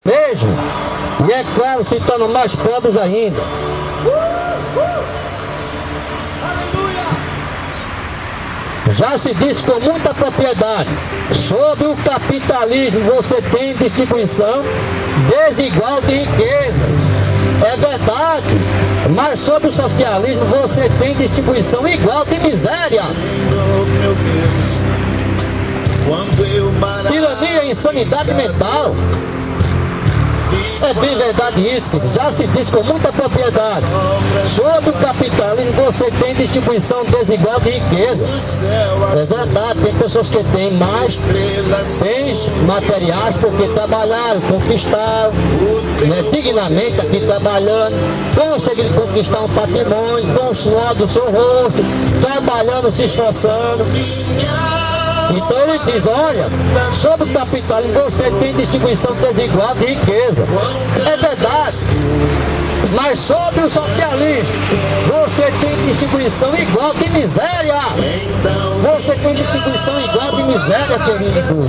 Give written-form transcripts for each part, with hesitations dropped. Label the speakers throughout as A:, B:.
A: Vejo, e é claro, se tornam mais pobres ainda. Já se disse com muita propriedade, sobre o capitalismo você tem distribuição desigual de riquezas. É verdade, mas sobre o socialismo você tem distribuição igual de miséria. Tirania e insanidade mental. É bem verdade isso, já se diz com muita propriedade. Sobre o capitalismo você tem distribuição desigual de riqueza. É verdade, tem pessoas que têm mais bens materiais porque trabalharam, conquistaram, né, dignamente aqui trabalhando, conseguiram conquistar um patrimônio com o suor do seu rosto, trabalhando, se esforçando. Então ele diz, olha, sobre o capitalismo você tem distribuição desigual de riqueza. É verdade, mas sobre o socialismo você tem distribuição igual de miséria. Você tem distribuição igual de miséria, querido.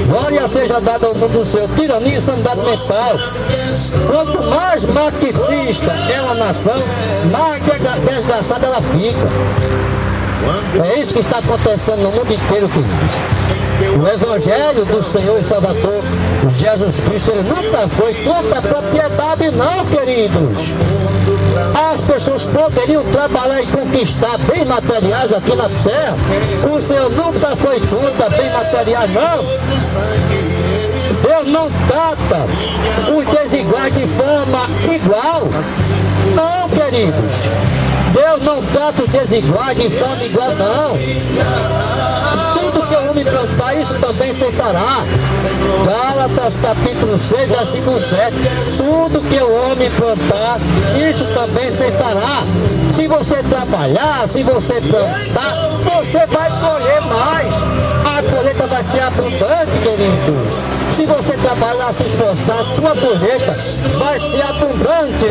A: Glória seja dada ao mundo do Senhor. Tirania e insanidade mental. Quanto mais marxista é uma nação, mais desgraçada ela fica. É isso que está acontecendo no mundo inteiro, queridos. O Evangelho do Senhor e Salvador Jesus Cristo, ele nunca foi contra a propriedade, não, queridos. As pessoas poderiam trabalhar e conquistar bens materiais aqui na terra. O Senhor nunca foi contra bens materiais, não. Deus não trata os desiguais de forma igual. Não, queridos. Deus não trata os desiguais de forma igual, não. Tudo que o homem plantar, isso também ceifará. Gálatas capítulo 6, versículo 7. Tudo que o homem plantar, isso também ceifará. Se você trabalhar, se você plantar, você vai colher mais. A colheita vai ser abundante, queridos. Se você trabalhar, se esforçar, sua colheita vai ser abundante.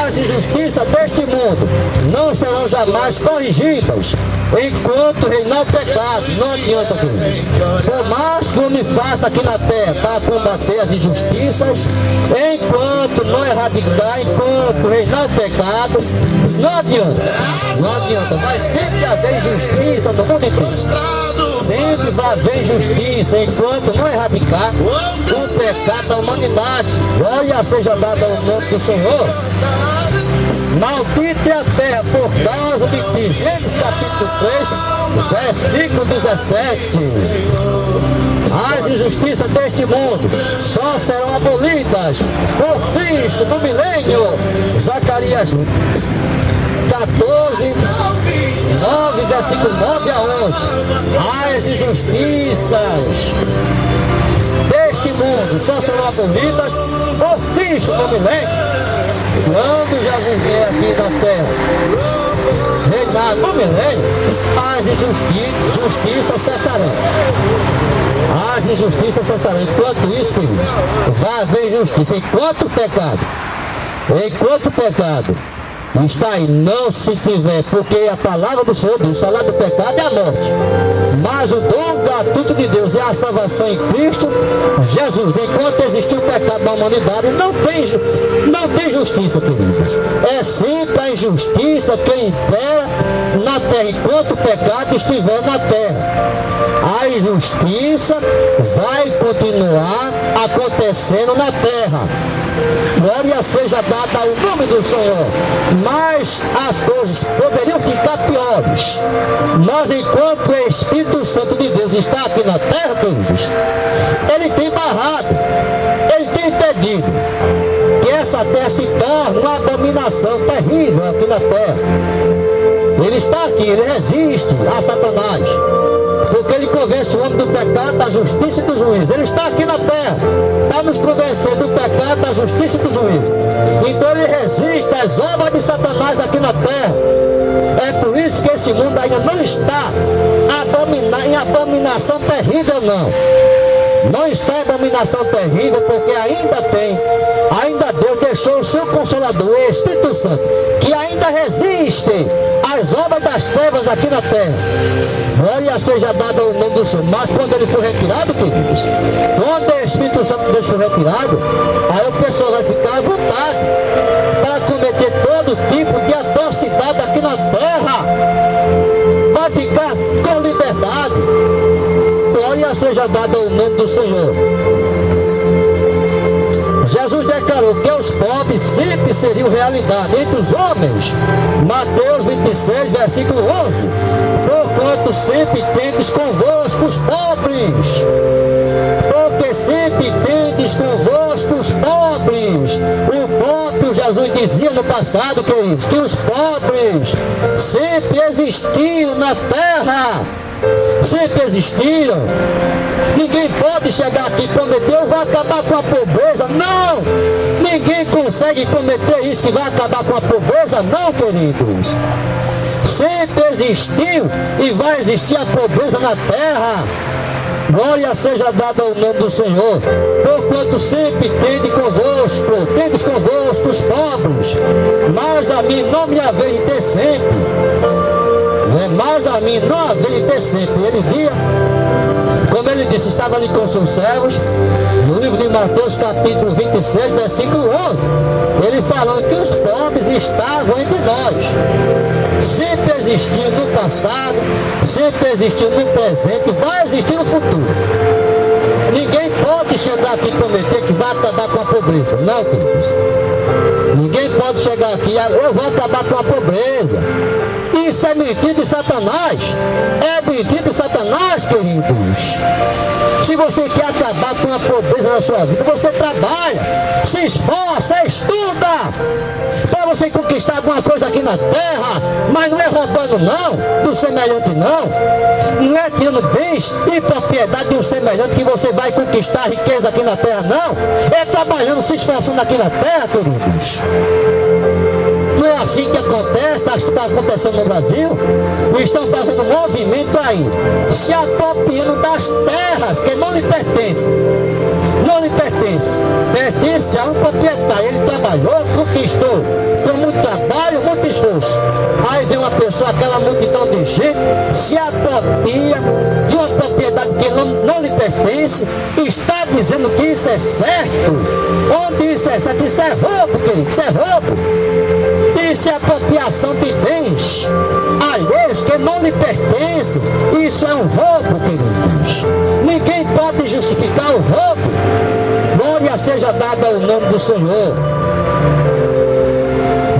A: As injustiças deste mundo não serão jamais corrigidas enquanto reinar o pecado. Não adianta, queridos. Por mais que o homem faça aqui na terra para combater as injustiças, enquanto não erradicar, enquanto reinar o pecado, não adianta. Não adianta. Vai sempre haver injustiça no mundo inteiro. Sempre vai haver injustiça enquanto não erradicar o pecado da humanidade. Glória seja dada ao nome do Senhor. Maldita é a terra por causa de ti. Gênesis capítulo 3, versículo 17. As injustiças deste mundo só serão abolidas por Cristo no milênio. Zacarias 14, 9, versículo 9 a 11. As injustiças deste mundo só serão abolidas por Cristo no milênio. Quando Jesus vier aqui na terra, reinar no milênio, as injustiças cessarão. As injustiças cessarão. Enquanto isso, queridos, vai haver injustiça. Enquanto o pecado está aí, não se tiver, porque a palavra do Senhor diz, o salário do pecado é a morte, mas o dom gratuito de Deus é a salvação em Cristo Jesus. Enquanto existir o pecado na humanidade, não tem justiça, queridos. É sempre a injustiça que impera na terra, enquanto o pecado estiver na terra. A injustiça vai continuar acontecendo na terra. Glória seja dada ao nome do Senhor. Mas as coisas poderiam ficar piores. Mas enquanto o Espírito Santo de Deus está aqui na terra, queridos, ele tem barrado, ele tem impedido que essa terra se torne uma abominação terrível aqui na terra. Ele está aqui, ele resiste a Satanás, porque ele convence o homem do pecado, da justiça e do juízo. Ele está aqui na terra para nos convencer do pecado, da justiça e do juízo. Então ele resiste às obras de Satanás aqui na terra. É por isso que esse mundo ainda não está em abominação terrível, não. Não está em abominação terrível, porque ainda Deus deixou o seu Consolador, o Espírito Santo, que ainda resiste às obras das trevas aqui na terra. Glória seja dada ao nome do Senhor. Mas quando ele foi retirado, queridos, quando o Espírito Santo de Deus foi retirado, aí o pessoal vai ficar à vontade para cometer todo tipo de atrocidade aqui na terra. Vai ficar com liberdade. Glória seja dada ao nome do Senhor. Jesus declarou que os pobres sempre seriam realidade entre os homens. Mateus 26, versículo 11. Porquanto sempre tendes convosco os pobres. Porque sempre tendes convosco os pobres. O próprio Jesus dizia no passado, queridos, que os pobres sempre existiam na terra. Sempre existiram. Ninguém pode chegar aqui e prometer, eu vou acabar com a pobreza. Não! Ninguém consegue prometer isso, que vai acabar com a pobreza. Não, queridos. Sempre existiu e vai existir a pobreza na terra. Glória seja dada ao nome do Senhor. Porquanto sempre tendes convosco os pobres. Mas a mim não me haveis de ter sempre. Mas a mim não haveis de ter sempre. Ele via, como ele disse, estava ali com seus servos, no livro de Mateus capítulo 26, versículo 11, ele falando que os pobres estavam entre nós. Sempre existiu no passado, sempre existiu no presente, vai existir no futuro. Ninguém pode chegar aqui e prometer que vai acabar com a pobreza. Não, queridos. Ninguém pode chegar aqui e eu vou acabar com a pobreza. Isso é mentira de Satanás. É mentira de Satanás, queridos. Se você quer acabar com a pobreza na sua vida, você trabalha, se esforça, estuda, para você conquistar alguma coisa aqui na terra. Mas não é roubando não, do semelhante não. Não é tirando bens e propriedade de um semelhante que você vai conquistar riqueza aqui na terra, não. É trabalhando, se esforçando aqui na terra, queridos. Não é assim que acontece, acho que está acontecendo no Brasil. Estão fazendo um movimento aí, se apropriando das terras que não lhe pertencem. Não lhe pertence. Pertence a um proprietário. Ele trabalhou, conquistou, com muito trabalho, muito esforço. Aí vem uma pessoa, aquela multidão de gente, se apropria de uma propriedade que não lhe pertence, e está dizendo que isso é certo. Onde isso é certo? Isso é roubo, querido, isso é roubo. Isso é apropriação de bens alheios que não lhe pertencem. Isso é um roubo, queridos. Ninguém pode justificar o roubo. Glória seja dada ao nome do Senhor.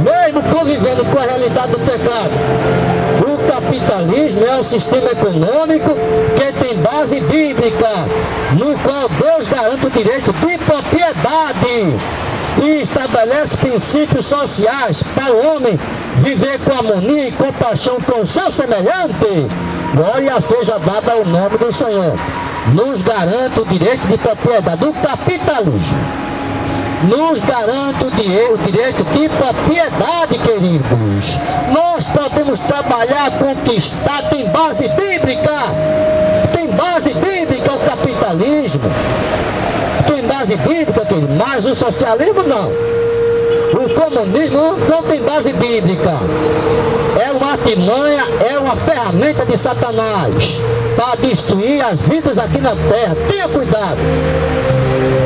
A: Mesmo convivendo com a realidade do pecado, o capitalismo é um sistema econômico que tem base bíblica, no qual Deus garante o direito de propriedade e estabelece princípios sociais para o homem viver com harmonia e compaixão com o seu semelhante. Glória seja dada ao nome do Senhor. Nos garante o direito de propriedade. O capitalismo nos garante o direito de propriedade, queridos. Nós podemos trabalhar, conquistar, tem base bíblica. Tem base bíblica o capitalismo. Tem base bíblica, querido, mas o socialismo não. O comunismo não tem base bíblica. É uma artimanha, é uma ferramenta de Satanás para destruir as vidas aqui na terra. Tenha cuidado.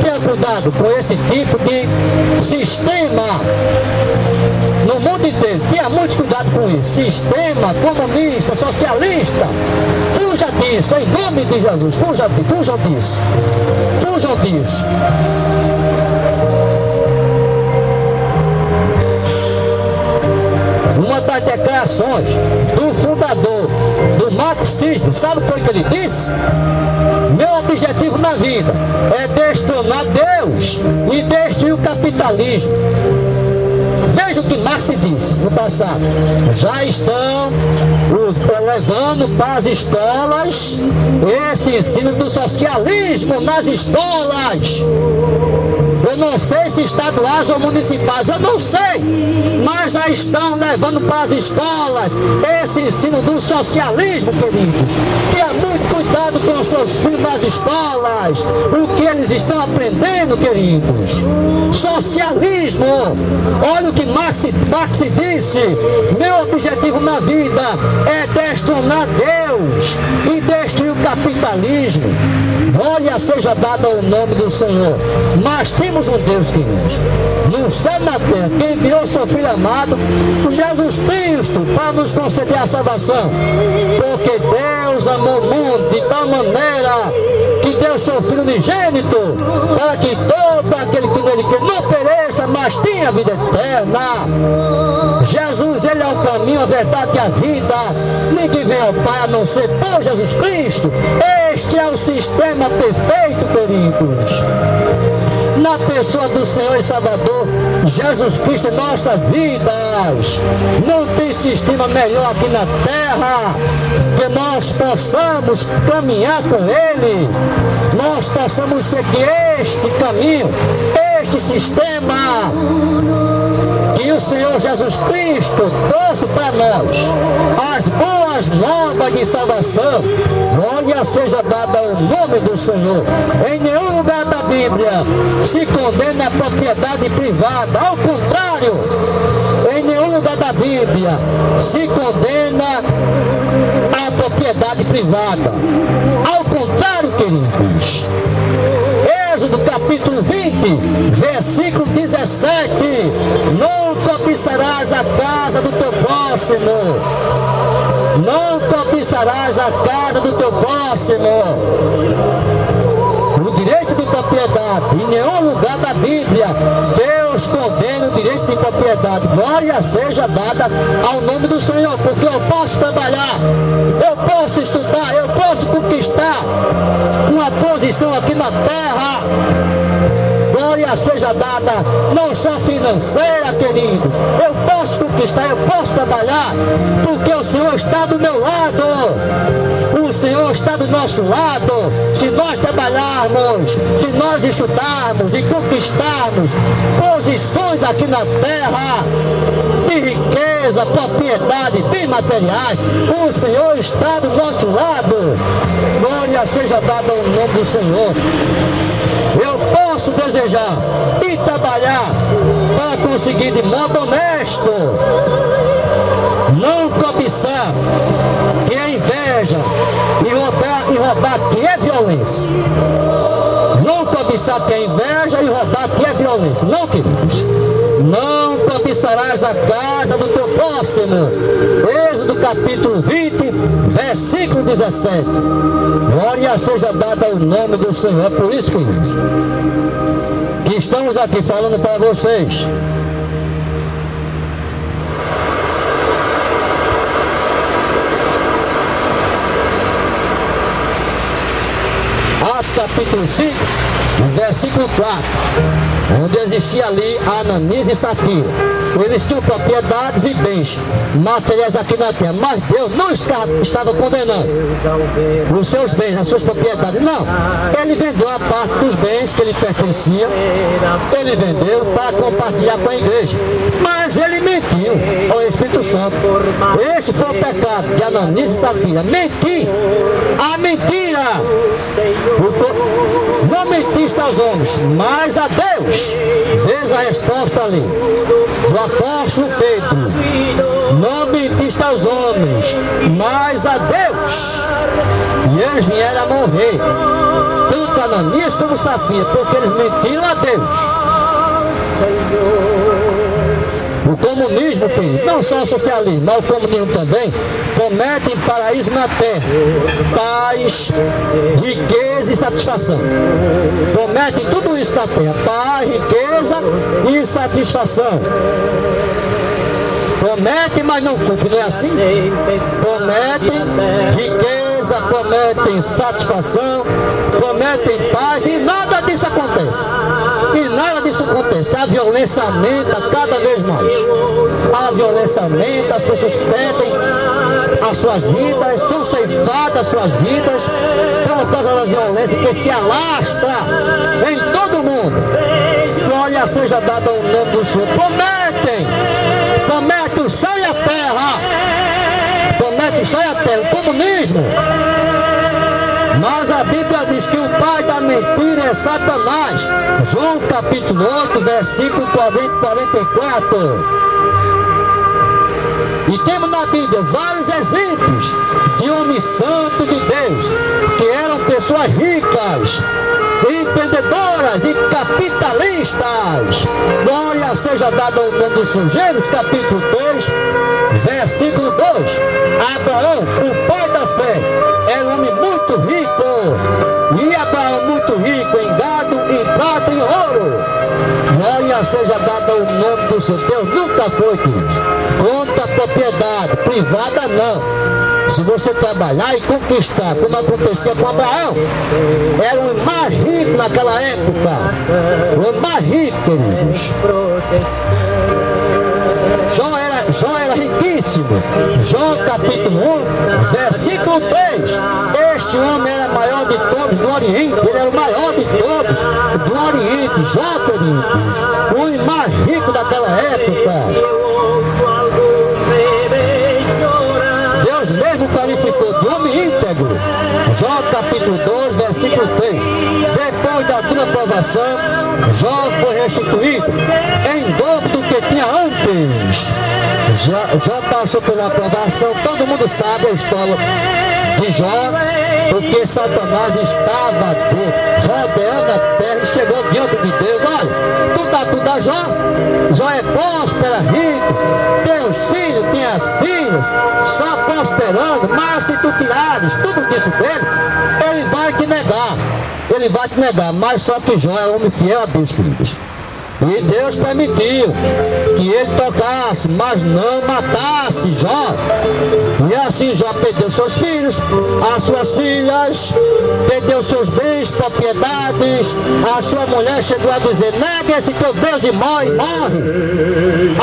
A: Tenha cuidado com esse tipo de sistema no mundo inteiro. Tenha muito cuidado com isso. Sistema comunista, socialista. Fuja disso, em nome de Jesus. Fujam disso. Fujam disso. Uma das declarações do fundador do marxismo, sabe o que foi que ele disse? Meu objetivo na vida é destronar Deus e destruir o capitalismo. Veja o que Marx disse no passado. Já estão levando para as escolas esse ensino do socialismo nas escolas. Eu não sei se estaduais ou municipais, eu não sei, mas já estão levando para as escolas esse ensino do socialismo, queridos. Tenha muito cuidado com os seus filhos nas escolas, o que eles estão aprendendo, queridos. Socialismo. Olha o que Marx disse: meu objetivo na vida é destronar Deus e destruir o capitalismo. Glória seja dada ao nome do Senhor. Mas temos um Deus, queridos, no céu e na terra, que enviou seu Filho amado, Jesus Cristo, para nos conceder a salvação. Porque Deus amou o mundo de tal maneira que deu seu Filho unigênito, para que todo aquele que nele crê não pereça, mas tenha vida eterna. Jesus, Ele é o caminho, a verdade e a vida. Ninguém vem ao Pai a não ser por Jesus Cristo. Este é o sistema perfeito, queridos. Na pessoa do Senhor e Salvador Jesus Cristo em nossas vidas. Não tem sistema melhor aqui na terra que nós possamos caminhar com Ele. Nós possamos seguir este caminho, este sistema que o Senhor Jesus Cristo trouxe para nós, as boas novas de salvação. Glória seja dada ao nome do Senhor. Em nenhum lugar da Bíblia se condena a propriedade privada. Ao contrário, em nenhum lugar da Bíblia se condena a propriedade privada. Ao contrário, queridos, Êxodo capítulo 20, versículo 17: não cobiçarás a casa do teu próximo. Não cobiçarás a casa do teu próximo. O direito de propriedade, em nenhum lugar da Bíblia Deus condena o direito de propriedade. Glória seja dada ao nome do Senhor, porque eu posso trabalhar, eu posso estudar, eu posso conquistar uma posição aqui na terra. Glória seja dada, não só financeira, queridos. Eu posso conquistar, eu posso trabalhar, porque o Senhor está do meu lado. O Senhor está do nosso lado. Se nós trabalharmos, se nós estudarmos e conquistarmos posições aqui na terra, de riqueza, propriedade, bens materiais, o Senhor está do nosso lado. Glória seja dada ao nome do Senhor. Eu posso desejar e trabalhar para conseguir de modo honesto. Não cobiçar, que é inveja, e roubar, que é violência. Não cobiçar, que é inveja, e roubar, que é violência. Não, queridos. Não cobiçarás a casa do teu próximo. Êxodo capítulo 20, versículo 17. Glória seja dada ao nome do Senhor. É por isso, queridos, que estamos aqui falando para vocês. Atos capítulo 5, versículo 4, onde existia ali Ananias e Safira. Eles tinham propriedades e bens materiais aqui na terra, mas Deus não estava condenando os seus bens, as suas propriedades. Não, ele vendeu a parte dos bens que ele pertencia, ele vendeu para compartilhar com a igreja, mas ele mentiu ao Espírito Santo. Esse foi o pecado de Ananias e Safira: mentir. A mentira. Não mentiste aos homens, mas a Deus. Veja a resposta ali do apóstolo Pedro: não mentiste aos homens, mas a Deus. E eles vieram a morrer, tanto Ananias como Safira, porque eles mentiram a Deus. O comunismo, querido, não só o socialismo, mas o comunismo também, promete paraíso na terra, paz, riqueza e satisfação. Promete tudo isso na terra: paz, riqueza e satisfação. Promete, mas não cumpre, não é assim? Prometem riqueza, prometem satisfação, prometem paz, e nada disso acontece. E nada disso acontece. A violência aumenta cada vez mais. A violência aumenta, as pessoas perdem as suas vidas, são ceifadas as suas vidas por causa da violência que se alastra em todo o mundo. seja dado ao nome do Senhor. Prometem o céu e a terra. Promete o céu e a terra, o comunismo. Mas a Bíblia diz que o pai da mentira é Satanás. João capítulo 8, versículo 44. E temos na Bíblia vários exemplos de homens santos de Deus, que eram pessoas ricas, empreendedoras e capitalistas. Glória seja dada ao nome do Senhor. Gênesis capítulo 3, versículo 2. Abraão, o pai da fé, era um homem muito rico. E Abraão muito rico em gado, em prata e ouro. Glória seja dada ao nome do Senhor. Deus nunca foi, queridos, contra a propriedade privada, não. Se você trabalhar e conquistar, como acontecia com Abraão, era o mais rico naquela época. O mais rico, queridos. Jó era riquíssimo. Jó capítulo 1, versículo 3. Este homem era maior de todos do Oriente. Ele era o maior de todos do Oriente. Jó, queridos, o homem mais rico daquela época. Deus mesmo qualificou de homem íntegro. Jó capítulo 2, versículo 3. Depois da dura provação, Jó foi restituído em dobro do que tinha antes. Jó passou pela provação. Todo mundo sabe a história de Jó, porque Satanás estava rodeando a terra e chegou diante de Deus. Olha, tu dá tudo a Jó. Jó é próspero, é rico, tem os filhos, tem as filhas, só prosperando. Mas se tu tirares tudo isso dele, ele vai te negar. Ele vai te negar. Mas só que Jó é homem fiel a Deus, filhos. E Deus permitiu que ele tocasse, mas não matasse Jó. E assim Jó perdeu seus filhos, as suas filhas, perdeu seus bens, propriedades. A sua mulher chegou a dizer: nega esse teu Deus e morre.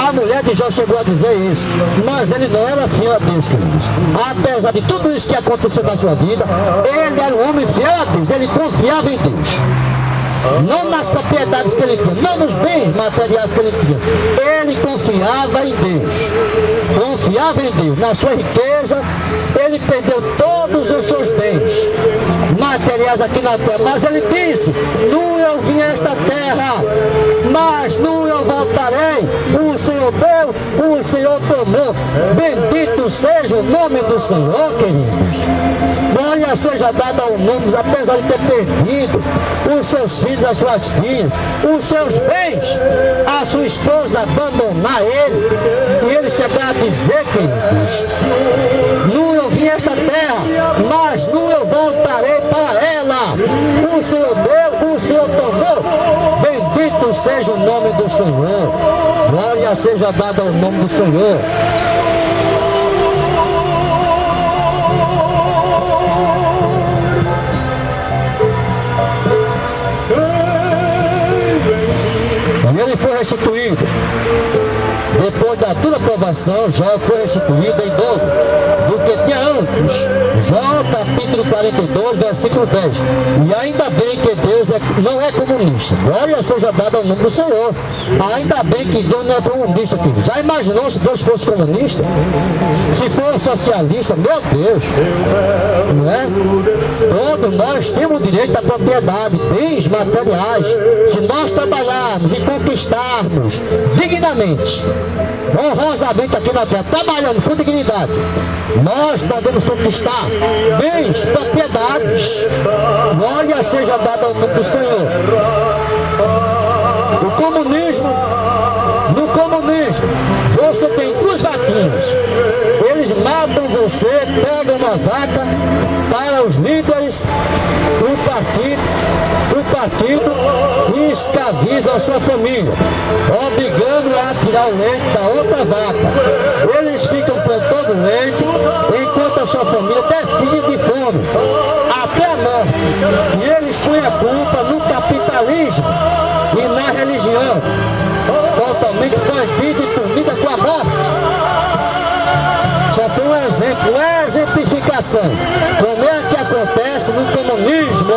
A: A mulher de Jó chegou a dizer isso. Mas ele não era fiel a Deus, queridos. Apesar de tudo isso que aconteceu na sua vida, ele era um homem fiel a Deus. Ele confiava em Deus. Não nas propriedades que ele tinha, não nos bens materiais que ele tinha. Ele confiava em Deus. Confiava em Deus. Na sua riqueza, ele perdeu todos os seus bens materiais aqui na terra. Mas ele disse: nu eu vim a esta terra, mas nu eu voltarei. O Senhor deu, o Senhor tomou. Bendito seja o nome do Senhor, queridos. Glória seja dada ao nome, apesar de ter perdido os seus filhos, as suas filhas, os seus bens, a sua esposa abandonar ele, e ele chegar a dizer, queridos: nu eu vim a esta terra, mas nu eu voltarei para ela. O Senhor deu, o Senhor tomou. Bendito seja o nome do Senhor. Glória seja dada ao nome do Senhor. Ele foi restituído. Depois da dura provação, Jó foi restituído em dobro do que tinha antes. Jó capítulo 42, versículo 10. E ainda bem que Deus não é comunista. Glória seja dada ao nome do Senhor. Ainda bem que Deus não é comunista, filho. Já imaginou se Deus fosse comunista? Se for socialista, meu Deus, não é? Todos nós temos direito à propriedade, bens materiais. Se nós trabalharmos e conquistarmos dignamente, honrosamente aqui na terra, trabalhando com dignidade, nós podemos conquistar bens, propriedades. Glória seja dada ao nome do Senhor. No comunismo, você tem duas vaquinhas. Eles matam você, pegam uma vaca para os líderes do partido e escravizam a sua família, obrigando a tirar o leite da outra vaca. Eles ficam com todo o leite, enquanto a sua família define de fome, até a morte. E eles põem a culpa no capitalismo e na religião, totalmente proibida e punida com a morte. Só foi um exemplo, uma exemplificação. Como é que acontece no comunismo?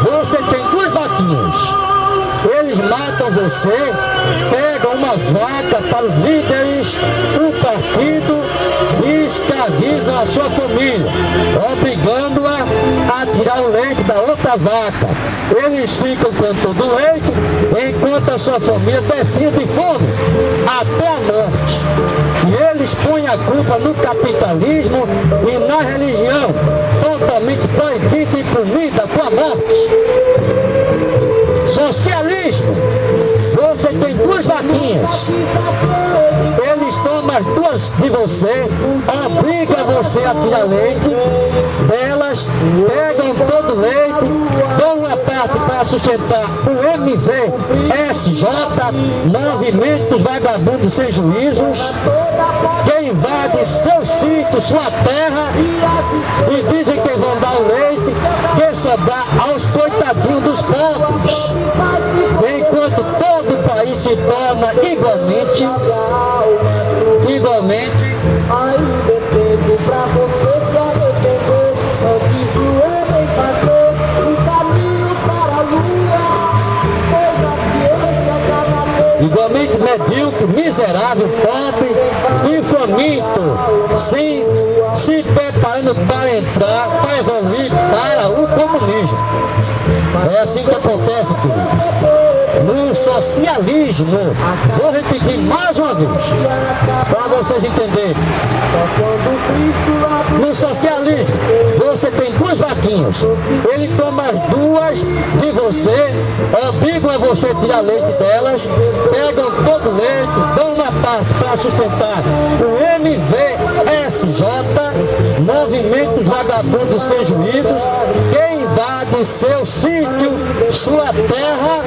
A: Você tem duas vaquinhas. Eles matam então você pega uma vaca para os líderes do partido e escravizam a sua família, obrigando-a a tirar o leite da outra vaca. Eles ficam com todo o leite, enquanto a sua família defende de fome até a morte. E eles põem a culpa no capitalismo e na religião, totalmente proibida e punida com a morte. Socialismo. Você tem duas vaquinhas. Eles tomam as duas de você, obrigam você a tirar leite delas, pegam todo o leite, dão uma parte para sustentar o MVSJ, Movimento dos Vagabundos Sem Juízos, que invade seu sítio, sua terra, e dizem que vão dar o leite que sobrar aos coitadinhos dos pobres, enquanto todo o país se torna igualmente.
B: Ainda é tempo pra você se arrepender, antes do homem fazer um caminho para a lua, pois a ciência cada vez.
A: Igualmente medíocre, miserável, pobre e faminto, se preparando para entrar, para evoluir para o comunismo. É assim que acontece, querido. No socialismo, vou repetir mais uma vez, para vocês entenderem. No socialismo, você tem duas vaquinhas, ele toma as duas de você, obrigam a você tirar leite delas, pegam todo o leite, dão uma parte para sustentar o MVSJ, Movimento dos Vagabundos Sem Juízos, que invade seu sítio, sua terra,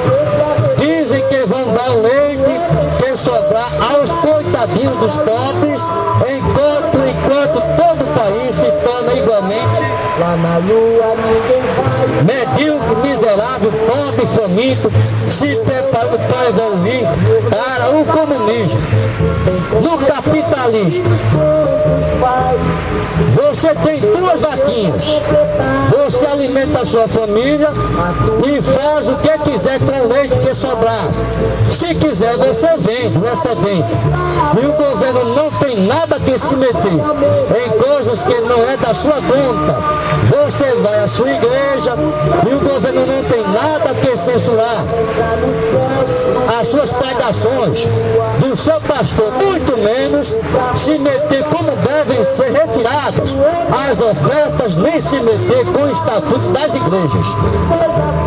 A: dizem que vão dar o leite que sobrar aos coitadinhos dos pobres, enquanto todo o país se torna igualmente
B: Lá na lua ninguém vai.
A: medíocre, miserável, pobre, faminto, se preparando para evoluir para o comunismo. No capitalismo, você tem duas vaquinhas, você alimenta a sua família e faz o que quiser com o leite que sobrar. Se quiser, você vende. E o governo não tem nada que se meter em coisas que não é da sua conta. Você vai à sua igreja e o governo não tem nada que censurar as suas pregações do seu pastor, muito menos se meter como devem ser retiradas as ofertas, nem se meter com o estatuto das igrejas.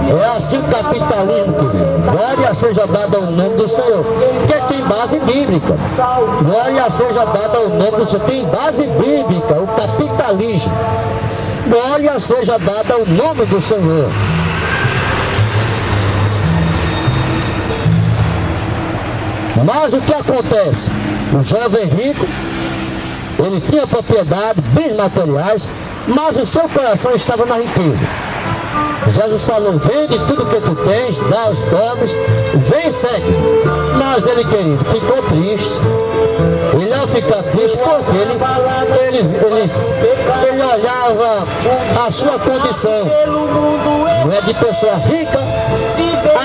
A: É assim o capitalismo, querido. Glória seja dada ao nome do Senhor, que tem base bíblica. Glória seja dada ao nome do Senhor, tem base bíblica, o capitalismo. Glória seja dada ao nome do Senhor. Mas o que acontece? O jovem rico, ele tinha propriedade, bens materiais, mas o seu coração estava na riqueza. Jesus falou, vende tudo que tu tens, dá aos pobres, vem e segue. Mas ele, querido, ficou triste. Ele ao ficar triste, porque ele olhava a sua condição. Não é de pessoa rica,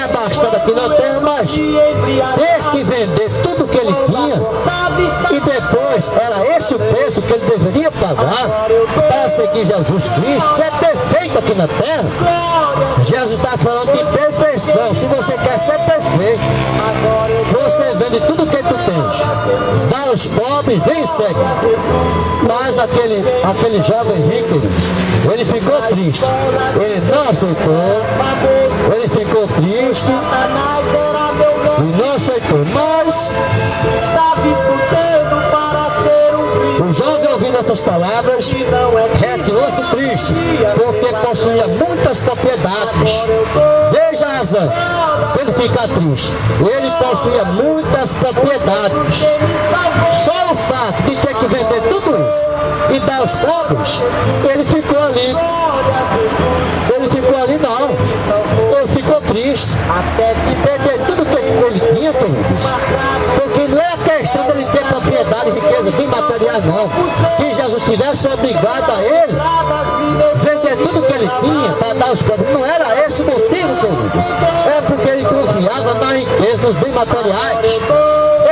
A: abastada aqui na terra, mas ter que vender tudo que ele tinha, e depois era esse o preço que ele deveria pagar para seguir Jesus Cristo, ser perfeito aqui na terra. Jesus está falando de perfeição. Se você quer ser perfeito, você vende tudo que tu tens, dá aos pobres, vem e segue. Mas aquele jovem rico, ele ficou triste, ele não aceitou, ele ficou triste e não aceitou. Mas o jovem, ouvindo essas palavras, retirou-se triste, porque possuía muitas propriedades. Desde a razão que ele fica triste, ele possuía muitas propriedades. Só o fato de ter que vender tudo isso e dar aos pobres, ele ficou ali. Não. Ele ficou triste. Até de perder tudo que ele tinha, queridos. Porque não é a questão dele ter propriedade e riqueza, bem materiais, não. Que Jesus tivesse obrigado a ele vender tudo que ele tinha para dar aos pobres. Não era esse o motivo, queridos. É porque ele confiava na riqueza. nos bens materiais.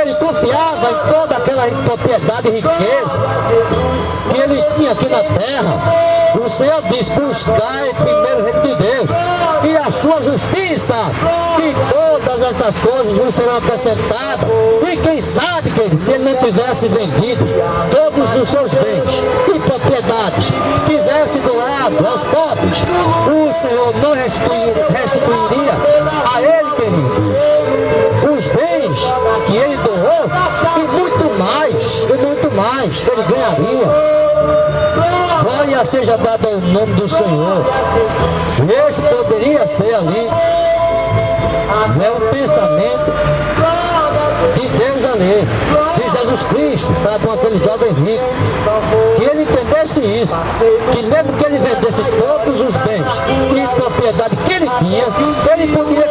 A: Ele confiava em toda aquela propriedade e riqueza que ele tinha aqui na terra. O Senhor diz: buscai primeiro o reino de Deus e a sua justiça, e todas essas coisas vos serão acrescentadas. E quem sabe, querido, se ele não tivesse vendido todos os seus bens e propriedades, tivesse doado aos pobres, o Senhor não restituiria a ele, querido, os bens que ele doou e muito mais ele ganharia. Glória seja dada ao nome do Senhor. Esse poderia ser ali, né, o pensamento de Deus ali, de Jesus Cristo, para com aquele jovem rico, que ele entendesse isso, que mesmo que ele vendesse todos os bens e propriedade que ele tinha, ele podia